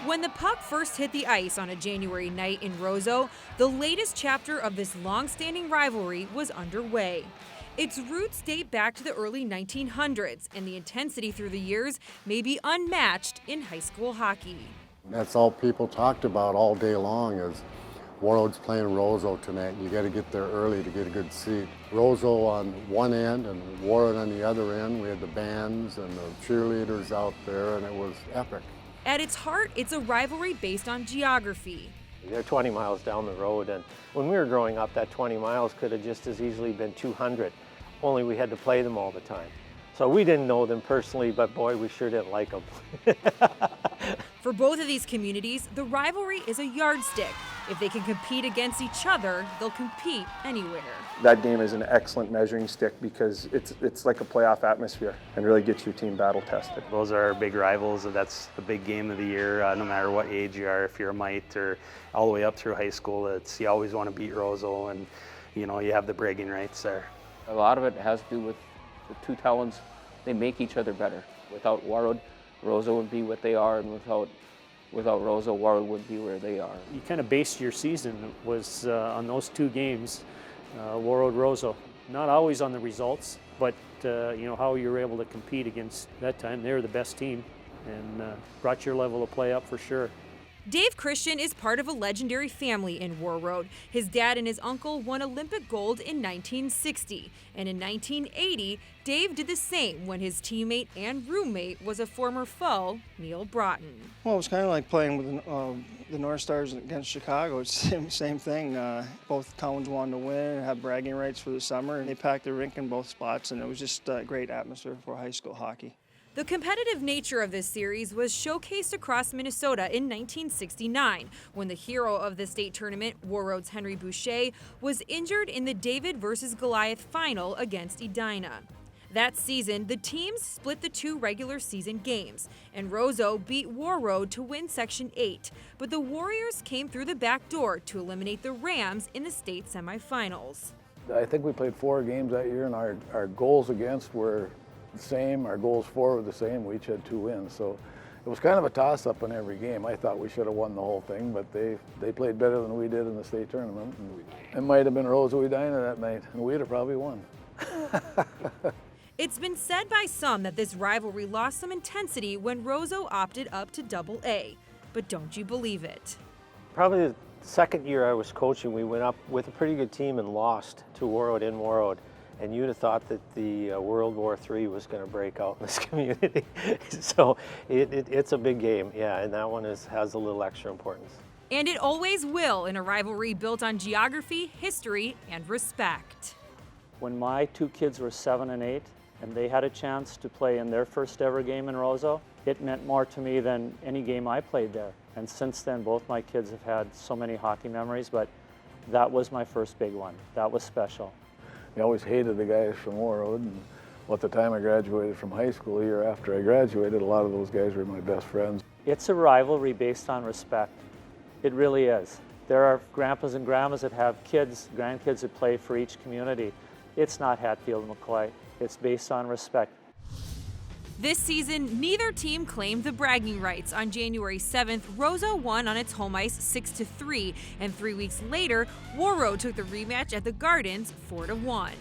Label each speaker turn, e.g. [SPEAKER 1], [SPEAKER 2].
[SPEAKER 1] When the puck first hit the ice on a January night in Roseau, the latest chapter of this long-standing rivalry was underway. Its roots date back to the early 1900s, and the intensity through the years may be unmatched in high school hockey.
[SPEAKER 2] That's all people talked about all day long is Warroad's playing Roseau tonight. You got to get there early to get a good seat. Roseau on one end and Warroad on the other end. We had the bands and the cheerleaders out there, and it was epic.
[SPEAKER 1] At its heart, it's a rivalry based on geography.
[SPEAKER 3] They're 20 miles down the road, and when we were growing up, that 20 miles could have just as easily been 200, only we had to play them all the time. So we didn't know them personally, but boy, we sure didn't like them.
[SPEAKER 1] For both of these communities, the rivalry is a yardstick. If they can compete against each other, they'll compete anywhere.
[SPEAKER 4] That game is an excellent measuring stick because it's like a playoff atmosphere and really gets your team battle tested.
[SPEAKER 5] Those are our big rivals. That's the big game of the year, no matter what age you are, if you're a mite or all the way up through high school. You always want to beat Roseau, and you have the bragging rights there.
[SPEAKER 6] A lot of it has to do with the two talents. They make each other better. Without Warroad, Roseau would be what they are, and without Roseau, Warroad would be where they are.
[SPEAKER 7] You kind of based your season was on those two games, Warroad, Roseau. Not always on the results, but how you were able to compete against that time. They were the best team and brought your level of play up for sure.
[SPEAKER 1] Dave Christian is part of a legendary family in Warroad. His dad and his uncle won Olympic gold in 1960. And in 1980, Dave did the same when his teammate and roommate was a former foe, Neil Broughton.
[SPEAKER 8] Well, it was kind of like playing with the North Stars against Chicago. It's the same thing. Both towns wanted to win and have bragging rights for the summer. And they packed the rink in both spots, and it was just a great atmosphere for high school hockey.
[SPEAKER 1] The competitive nature of this series was showcased across Minnesota in 1969 when the hero of the state tournament, Warroad's Henry Boucher, was injured in the David versus Goliath final against Edina. That season, the teams split the two regular season games, and Roseau beat Warroad to win Section 8, but the Warriors came through the back door to eliminate the Rams in the state semifinals.
[SPEAKER 9] I think we played 4 games that year, and our goals against were the same, our goals for were the same. We each had 2 wins, so it was kind of a toss-up in every game. I thought we should have won the whole thing, but they played better than we did in the state tournament. And it might have been Roseau Edina that night, and we'd have probably won.
[SPEAKER 1] It's been said by some that this rivalry lost some intensity when Roseau opted up to AA, but don't you believe it?
[SPEAKER 3] Probably the second year I was coaching, we went up with a pretty good team and lost to Warroad in Warroad. And you'd have thought that the World War III was going to break out in this community. So it's a big game, yeah, and that one has a little extra importance.
[SPEAKER 1] And it always will in a rivalry built on geography, history, and respect.
[SPEAKER 7] When my 2 kids were 7 and 8, and they had a chance to play in their first ever game in Roseau, it meant more to me than any game I played there. And since then, both my kids have had so many hockey memories, but that was my first big one. That was special.
[SPEAKER 9] I always hated the guys from Warroad, and at the time I graduated from high school, a year after I graduated, a lot of those guys were my best friends.
[SPEAKER 7] It's a rivalry based on respect. It really is. There are grandpas and grandmas that have kids, grandkids that play for each community. It's not Hatfield and McCoy. It's based on respect.
[SPEAKER 1] This season, neither team claimed the bragging rights. On January 7th, Roseau won on its home ice 6-3, and 3 weeks later, Warroad took the rematch at the Gardens 4-1.